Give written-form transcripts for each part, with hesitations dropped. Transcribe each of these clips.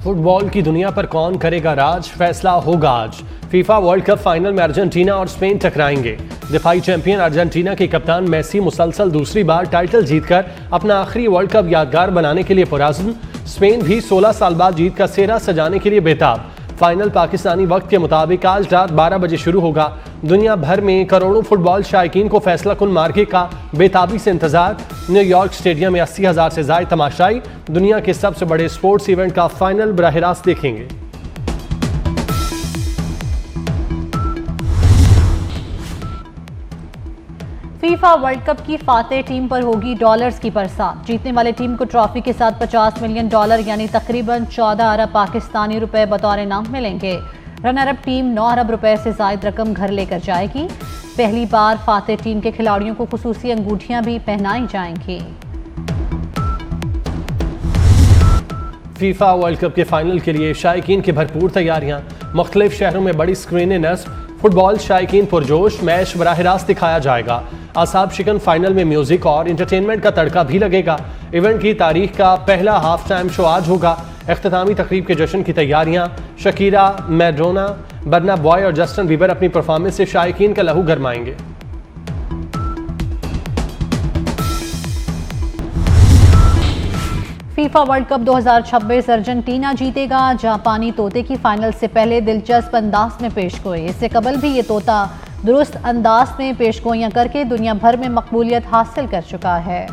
Football की दुनिया पर कौन करेगा राज, फैसला होगा आज। फीफा वर्ल्ड कप फाइनल में अर्जेंटीना और स्पेन टकराएंगे। दिफाई चैंपियन अर्जेंटीना के कप्तान मेसी मुसलसल दूसरी बार टाइटल जीतकर अपना आखिरी वर्ल्ड कप यादगार बनाने के लिए पुरअज़्म। स्पेन भी 16 साल बाद जीत का सेहरा सजाने के लिए बेताब। फाइनल पाकिस्तानी वक्त के मुताबिक आज रात 12 बजे शुरू होगा। दुनिया भर में करोड़ों फुटबॉल शायकीन को फैसला कुन मार्के का बेताबी से इंतजार। न्यूयॉर्क स्टेडियम में 80,000 से ज़ायद तमाशाई दुनिया के सबसे बड़े स्पोर्ट्स इवेंट का फाइनल बराह रास्त देखेंगे। फीफा वर्ल्ड कप की फातेह टीम पर होगी डॉलर्स की बरसात। जीतने वाले टीम को ट्रॉफी के साथ $50 मिलियन यानी तकरीबन 14 अरब पाकिस्तानी रुपए बतौर इनाम मिलेंगे। रनर अप टीम 9 अरब रुपए से ज़ायद रकम घर लेकर जाएगी। पहली बार फातेह टीम के खिलाड़ियों को खुसूसी अंगूठियां भी पहनाई जाएंगी। फीफा वर्ल्ड कप के फाइनल के लिए शायकीन की भरपूर तैयारियां। मुख्तलिफ शहरों में बड़ी स्क्रीनें नस्ब। फुटबॉल शायकीन पुरजोश। मैच बराह रास्त दिखाया जाएगा। आसाब शिकन फाइनल में म्यूजिक और इंटरटेनमेंट का तड़का भी लगेगा। इवेंट की तारीख का पहला हाफ टाइम शो आज होगा। इख्तितामी तकरीब के जश्न की तैयारियां। शकीरा, मैडोना, बर्ना बॉय और जस्टिन बीबर अपनी परफॉर्मेंस से शायकीन का लहू गरमाएंगे। फीफा वर्ल्ड कप 2026 अर्जेंटीना जीतेगा। जापानी तोते की फाइनल से पहले दिलचस्प अंदाज में पेशगोई। इससे कबल भी ये तोता दुरुस्त अंदाज में पेशगोइयां करके दुनिया भर में मकबूलियत हासिल कर चुका है।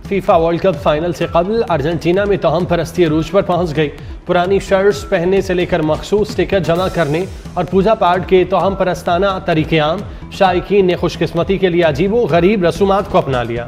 फीफा वर्ल्ड कप फाइनल से कबल अर्जेंटीना में तोहम परस्ती अरूज पर पहुंच गई। पुरानी शर्ट्स पहनने से लेकर मखसूस टिकट जमा करने और पूजा पाठ के तोहम परस्ताना तरीके आम। शायकीन ने खुशकिस्मती के लिए अजीबो गरीब रसूमात को अपना लिया।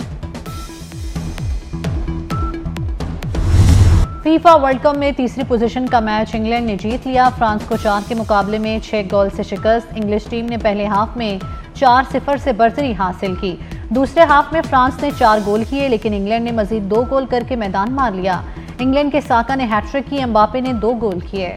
फीफा वर्ल्ड कप में तीसरी पोजीशन का मैच इंग्लैंड ने जीत लिया। फ्रांस को 4 के मुकाबले में 6 गोल से शिकस्त। इंग्लिश टीम ने पहले हाफ में 4-0 से बर्तरी हासिल की। दूसरे हाफ में फ्रांस ने 4 गोल किए, लेकिन इंग्लैंड ने मजीद 2 गोल करके मैदान मार लिया। इंग्लैंड के साका ने हैट्रिक की, एम्बापे ने 2 गोल किए।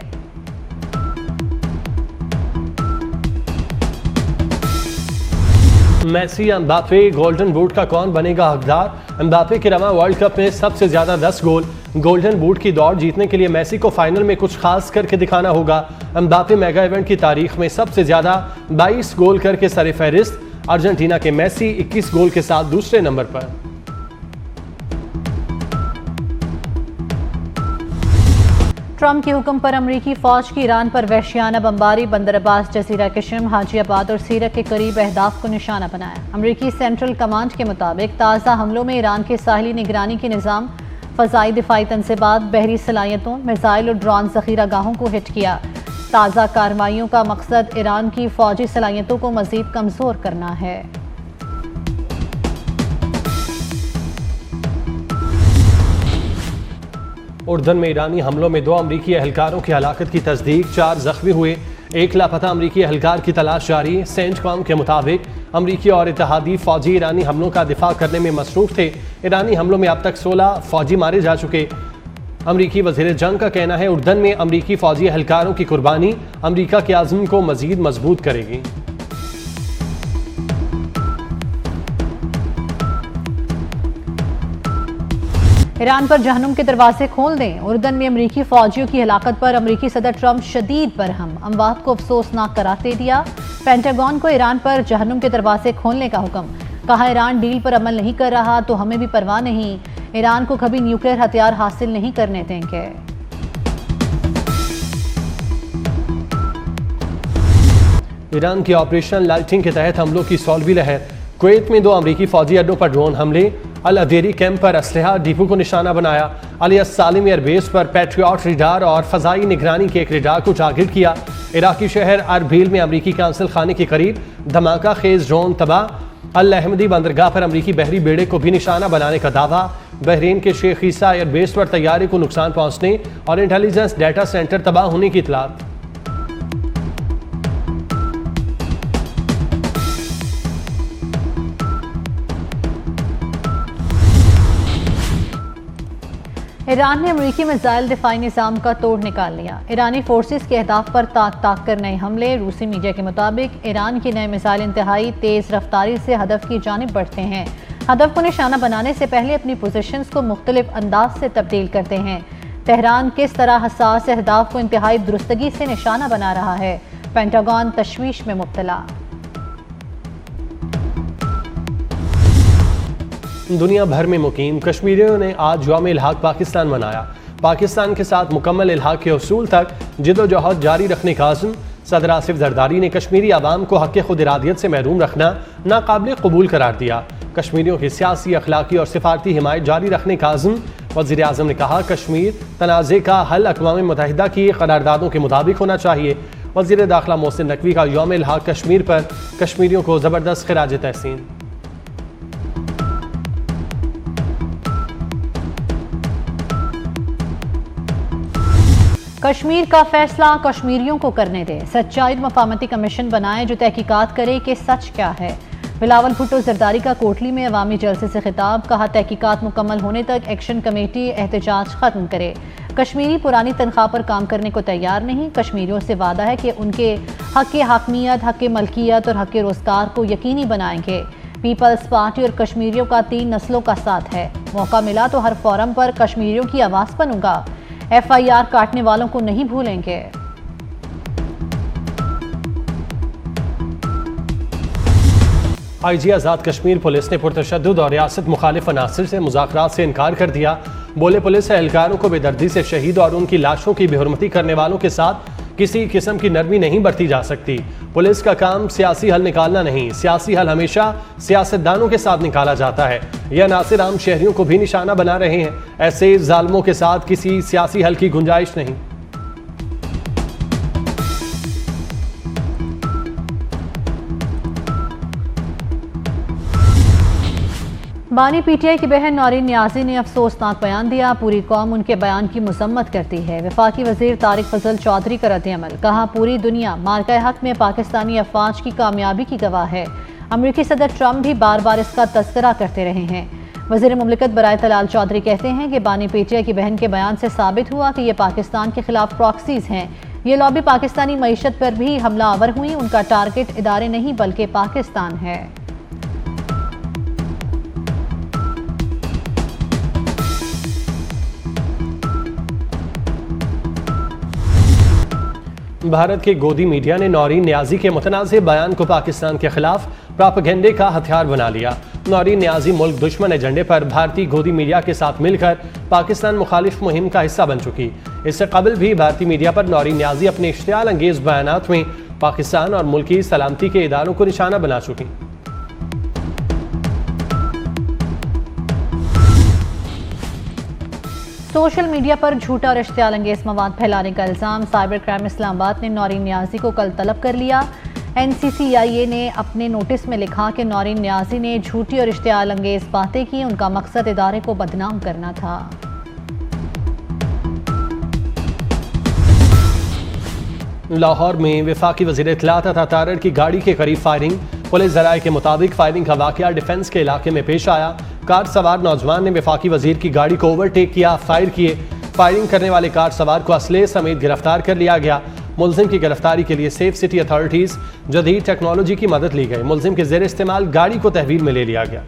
मेसी एम्बापे गोल्डन बूट का कौन बनेगा हकदार। एम्बापे के रवा वर्ल्ड कप में सबसे ज्यादा 10 गोल। गोल्डन बूट की दौड़ जीतने के लिए मेसी को फाइनल में कुछ खास करके दिखाना होगा। एम्बापे मेगा इवेंट की तारीख में सबसे ज्यादा 22 गोल करके सरे फहरिस्त। अर्जेंटीना के मेसी 21 गोल के साथ दूसरे नंबर पर। ट्रंप के हुक्म पर अमरीकी फौज की ईरान पर वहशियाना बमबारी। बंदर अब्बास, जजीरा किशम, हाजीआबाद और सीरत के करीब अहदाफ को निशाना बनाया। अमरीकी सेंट्रल कमांड के मुताबिक ताज़ा हमलों में ईरान के साहिली निगरानी के निज़ाम, फ़ज़ाई दिफाई तनसीबात, बहरी सलाहियतों, मिसाइल और ड्रोन ज़ख़ीरा गाहों को हिट किया। ताज़ा कार्रवाइयों का मकसद ईरान की फ़ौजी सलाहियतों को मज़ीद कमज़ोर करना है। उर्दन में ईरानी हमलों में 2 अमरीकी एहलकारों की हलाकत की तस्दीक। 4 जख्मी हुए। 1 लापता अमरीकी एहलकार की तलाश जारी। सेंटकॉम के मुताबिक अमरीकी और इत्तेहादी फौजी ईरानी हमलों का दिफा करने में मसरूफ थे। ईरानी हमलों में अब तक 16 फौजी मारे जा चुके। अमरीकी वज़ीर जंग का कहना है उर्दन में अमरीकी फौजी एहलकारों की कुर्बानी अमरीका के आज़म को मज़ीद मजबूत करेगी। ईरान पर जहन्नुम के दरवाजे खोल दें। उर्दन में अमरीकी फौजियों की हलाकत पर अमरीकी सदर ट्रंप शदीद बरहम। अमवात को अफसोसनाक करार दे दिया। पेंटागन को ईरान पर जहन्नुम के दरवाजे खोलने का हुक्म। कहा ईरान डील पर अमल नहीं कर रहा तो हमें भी परवाह नहीं। ईरान को कभी न्यूक्लियर हथियार हासिल नहीं करने देंगे। ईरान की ऑपरेशन लाइटिंग के तहत हमलों की सौलवी लहर। कुवैत में 2 अमरीकी फौजी अड्डों पर ड्रोन हमले। अल अदेरी कैंप पर असलहा डिपो को निशाना बनाया। अली सालिम एयरबेस पर पैट्रियट रडार और फजाई निगरानी के एक रडार को टारगेट किया। इराकी शहर अरबील में अमरीकी कांसल खाने के करीब धमाका खेज ड्रोन तबाह। अल अहमदी बंदरगाह पर अमरीकी बहरी बेड़े को भी निशाना बनाने का दावा। बहरीन के शेख ईसा एयरबेस पर तैयारी को नुकसान पहुंचने और इंटेलिजेंस डाटा सेंटर तबाह होने की इतलात। ईरान ने अमरीकी मिसाइल दिफाई निज़ाम का तोड़ निकाल लिया। ईरानी फोर्सेस के अहदाफ पर ताक कर नए हमले। रूसी मीडिया के मुताबिक ईरान के नए मिसाइल इंतहाई तेज़ रफ्तारी से हदफ की जानिब बढ़ते हैं। हदफ को निशाना बनाने से पहले अपनी पोजीशंस को मुख्तलिफ अंदाज से तब्दील करते हैं। तेहरान किस तरह हसास अहदाफ को इंतहाई दुरुस्तगी से निशाना बना रहा है, पेंटागन तशवीश में मुब्तला। दुनिया भर में मुकीम कश्मीरियों ने आज यौम इल्हाक पाकिस्तान मनाया। पाकिस्तान के साथ मुकम्मल इल्हाक के उसूल तक जिद्दोजहद जारी रखने का आज़म सदर आसिफ जरदारी ने कश्मीरी आवाम को हक़ खुद इरादियत से महरूम रखना नाकाबिल कबूल करार दिया। कश्मीरियों की सियासी, अखलाकी और सिफारती हिमायत जारी रखने का आज़म वज़ीर आज़म ने कहा, कश्मीर तनाज़े का हल अक़वाम मुत्तहिदा की करारदादों के मुताबिक होना चाहिए। वज़ीर दाखिला मोहसिन नकवी का यौम इल्हाक कश्मीर पर कश्मीरियों को ज़बरदस्त खिराज तहसीन। कश्मीर का फैसला कश्मीरियों को करने दे, सच्चाई मफामती कमीशन बनाए जो तहकीकात करे कि सच क्या है। बिलावल भुट्टो जरदारी का कोटली में अवामी जलसे से खिताब, कहा तहकीकात मुकम्मल होने तक एक्शन कमेटी एहतजाज खत्म करे। कश्मीरी पुरानी तनख्वाह पर काम करने को तैयार नहीं, कश्मीरियों से वादा है कि उनके हक़ हाकमियत, हक़ मलकियत और हक़ रोज़गार को यकीनी बनाएंगे। पीपल्स पार्टी और कश्मीरियों का 3 नस्लों का साथ है, मौका मिला तो हर फोरम पर कश्मीरियों की आवाज़ बनूंगा। FIR काटने वालों को नहीं भूलेंगे। IG आज़ाद कश्मीर पुलिस ने पुरतशद्दुद और रियासत मुखालिफ अनासर से मुज़ाकरात से इनकार कर दिया। बोले, पुलिस एहलकारों को बेदर्दी से शहीद और उनकी लाशों की बेहुरमती करने वालों के साथ किसी किस्म की नरमी नहीं बरती जा सकती। पुलिस का काम सियासी हल निकालना नहीं, सियासी हल हमेशा सियासतदानों के साथ निकाला जाता है। यह नासिर आम शहरियों को भी निशाना बना रहे हैं। ऐसे जालिमों के साथ किसी सियासी हल की गुंजाइश नहीं। बानी PTI की बहन नौरीन नियाज़ी ने अफसोसनाक बयान दिया, पूरी कौम उनके बयान की मजम्मत करती है। वफाकी वज़ीर तारिक फजल चौधरी का रद्द-ए-अमल, कहा पूरी दुनिया मार्का हक में पाकिस्तानी अफवाज की कामयाबी की गवाह है। अमरीकी सदर ट्रंप भी बार बार इसका तज़किरा करते रहे हैं। वज़ीर मुमलिकत बराए तलाल चौधरी कहते हैं कि बानी PTI की बहन के बयान से साबित हुआ कि ये पाकिस्तान के खिलाफ प्रॉक्सीज हैं। ये लॉबी पाकिस्तानी मईशत पर भी हमला आवर हुई, उनका टारगेट इदारे नहीं बल्कि पाकिस्तान है। भारत के गोदी मीडिया ने नौरीन नियाज़ी के मुतनाज़े बयान को पाकिस्तान के खिलाफ प्रोपेगेंडे का हथियार बना लिया। नौरीन नियाज़ी मुल्क दुश्मन एजेंडे पर भारतीय गोदी मीडिया के साथ मिलकर पाकिस्तान मुखालिफ मुहिम का हिस्सा बन चुकी। इससे कबल भी भारतीय मीडिया पर नौरीन नियाज़ी अपने इश्तियाल अंगेज बयानात में पाकिस्तान और मुल्की सलामती के इदारों को निशाना बना चुकी। सोशल मीडिया पर झूठा और इश्तियाल अंगेज मवाद फैलाने का इल्ज़ाम, साइबर क्राइम इस्लामाबाद ने नौरीन नियाज़ी को कल तलब कर लिया। NCCIA ने अपने नोटिस में लिखा कि नौरीन नियाज़ी ने झूठी और इश्तियाल अंगेज बातें की, उनका मकसद इदारे को बदनाम करना था। लाहौर में वफाकी वज़ीर इत्तलात अता तारड़ की गाड़ी के करीब फायरिंग, पुलिस ज़राए के मुताबिक फायरिंग का वाक़या डिफेंस के इलाके में पेश आया। कार सवार नौजवान ने वफाकी वज़ीर की गाड़ी को ओवरटेक किया, फायर किए। फायरिंग करने वाले कार सवार को असले समेत गिरफ्तार कर लिया गया। मुलजिम की गिरफ्तारी के लिए सेफ सिटी अथॉरिटीज़ जदीद टेक्नोलॉजी की मदद ली गई। मुलजिम के ज़ेर इस्तेमाल गाड़ी को तहवील में ले लिया गया।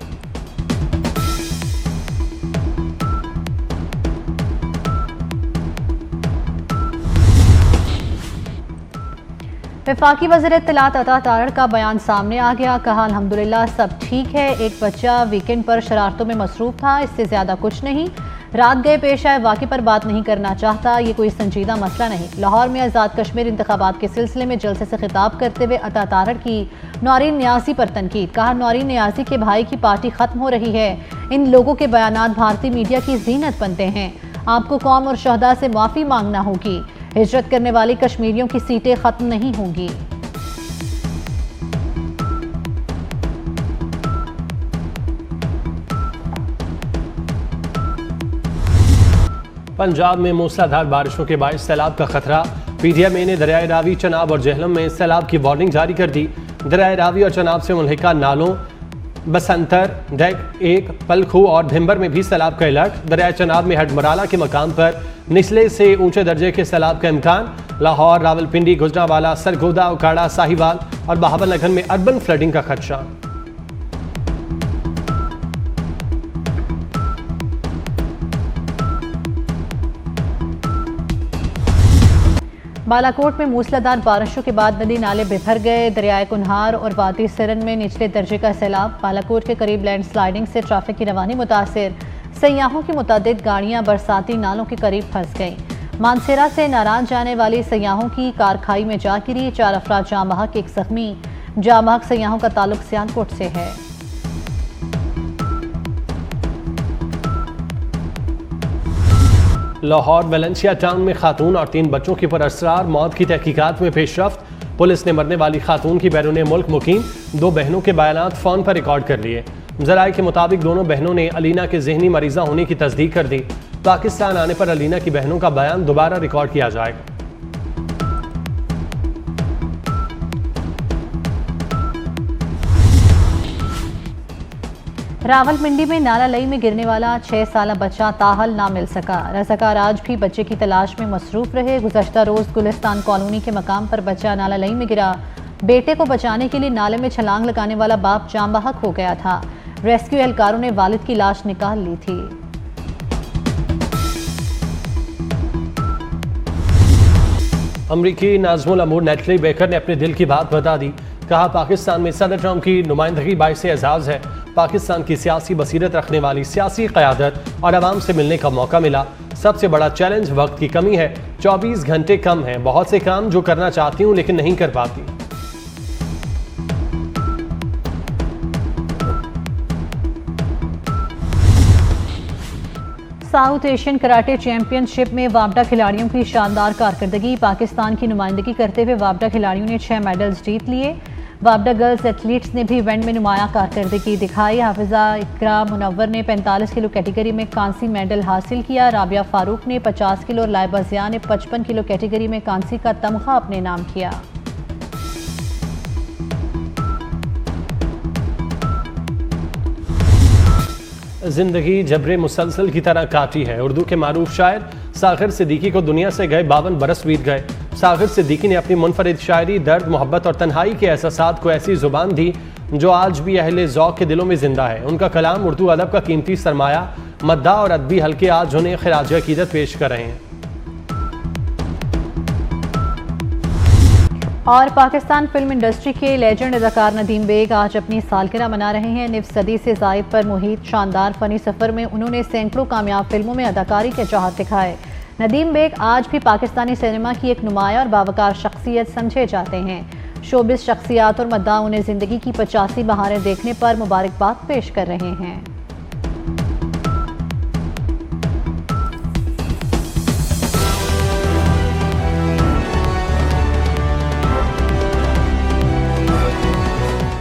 वफाकी वज़ीर इत्तलात अता तारड़ का बयान सामने आ गया, कहा अल्हम्दुलिल्लाह सब ठीक है, एक बच्चा वीकेंड पर शरारतों में मसरूफ था, इससे ज़्यादा कुछ नहीं। रात गए पेश आए वाक़े पर बात नहीं करना चाहता, ये कोई संजीदा मसला नहीं। लाहौर में आज़ाद कश्मीर इंतखाबात के सिलसिले में जलसे से खिताब करते हुए अता तारड़ की नौरीन नियाज़ी पर तनकीद, कहा नौरीन नियाज़ी के भाई की पार्टी ख़त्म हो रही है। इन लोगों के बयानात भारतीय मीडिया की जीनत बनते हैं। आपको कौम और शहदा से माफ़ी मांगना होगी। हिजरत करने वाली कश्मीरियों की सीटें ख़त्म नहीं होंगी। पंजाब में मूसलाधार बारिशों के बायस सैलाब का खतरा। PTMA ने दरियाए रावी, चनाब और जेहलम में सैलाब की वार्निंग जारी कर दी। दरियाए रावी और चनाब से मुल्हिका नालों बसंतर, डेक 1, पलखू और धिम्बर में भी सैलाब का अलर्ट। दरियाए चनाब में हडमराला के मकाम पर निचले से ऊंचे दर्जे के सैलाब का इम्कान। लाहौर, रावलपिंडी, गुजरांवाला, सरगोदा, उकाड़ा, साहिवाल और बहावलनगर में अर्बन फ्लडिंग का खदशा। बालाकोट में मूसलाधार बारिशों के बाद नदी नाले बिफर गए। दरियाए कुन्हार और वादी सिरन में निचले दर्जे का सैलाब। बालाकोट के करीब लैंडस्लाइडिंग से ट्रैफिक की रवानी मुतासिर। सयाहों की मुतअद्दिद गाड़ियां बरसाती नालों के करीब फंस गईं। मानसेरा से नारायण जाने वाली सयाहों की कार खाई में जा गिरी। 4 अफराद जाँ बहक, 1 जख्मी। जाँ बहक सयाहों का ताल्लुक सियालकोट से है। लाहौर वेलेंसिया टाउन में खातून और 3 बच्चों की पुरअसरार मौत की तहकीकात में पेशरफ्त। पुलिस ने मरने वाली खातून की बैरून मुल्क मुकीम 2 बहनों के बयानात फ़ोन पर रिकॉर्ड कर लिए। ज़राए के मुताबिक दोनों बहनों ने अलीना के जहनी मरीज़ा होने की तस्दीक कर दी। पाकिस्तान आने पर अलीना की बहनों का बयान दोबारा रिकॉर्ड किया जाएगा। रावलपिंडी में नाला लई में गिरने वाला 6 साला बच्चा ताहल ना मिल सका। रज़ाकार आज भी बच्चे की तलाश में मसरूफ रहे। गुज़श्ता रोज़ गुलिस्तान कॉलोनी के मकाम पर बच्चा नाला लई में गिरा। बेटे को बचाने के लिए नाले में छलांग लगाने वाला बाप जाँ बहक हो गया था। रेस्क्यू एहलकारों ने वालिद की लाश निकाल ली थी। अमरीकी नाज़मुल अमूर नेटली बेकर ने अपने दिल की बात बता दी। कहा, पाकिस्तान में सदर ट्रंप की नुमाइंदगी बाइस एजाज़ है। पाकिस्तान की सियासी बसीरत रखने वाली सियासी क़यादत और आवाम से मिलने का मौका मिला। सबसे बड़ा चैलेंज वक्त की कमी है। 24 घंटे कम हैं। बहुत से काम जो करना चाहती हूँ लेकिन नहीं कर पाती। साउथ एशियन कराटे चैंपियनशिप में वापडा खिलाड़ियों की शानदार कारकर्दगी। पाकिस्तान की नुमाइंदगी करते हुए वापडा खिलाड़ियों ने 6 मेडल्स जीत लिए। वापडा गर्ल्स एथलीट्स ने भी इवेंट में नुमाया कारकर्दगी दिखाई। हाफिजा इकरा मुनव्वर ने 45 किलो कैटेगरी में कांसी मेडल हासिल किया। राबिया फारूक ने 50 किलो और लाइबा ज़िया ने 55 किलो कैटेगरी में कांसी का तमगा अपने नाम किया। जिंदगी जबरे मुसलसल की तरह काटी है। उर्दू के मारूफ शायर साखिर सिद्दीकी को दुनिया से गए 52 बरस बीत गए। साखिर सिद्दीकी ने अपनी मुनफरिद शायरी, दर्द, मोहब्बत और तन्हाई के एहसासात को ऐसी जुबान दी जो आज भी अहले ज़ौक़ के दिलों में जिंदा है। उनका कलाम उर्दू अदब का कीमती सरमाया। मद्दा और अदबी हल्के आज उन्हें खिराज अकीदत पेश कर रहे हैं। और पाकिस्तान फिल्म इंडस्ट्री के लेजेंड अदाकार नदीम बेग आज अपनी सालगिरह मना रहे हैं। निफ सदी से जायद पर मुहित शानदार फनी सफ़र में उन्होंने सैकड़ों कामयाब फिल्मों में अदाकारी के चाहत दिखाए। नदीम बेग आज भी पाकिस्तानी सिनेमा की एक नुमाया और बावकार शख्सियत समझे जाते हैं। शोबिस शख्सियात और मद्दा उन्हें ज़िंदगी की 85 बहारें देखने पर मुबारकबाद पेश कर रहे हैं।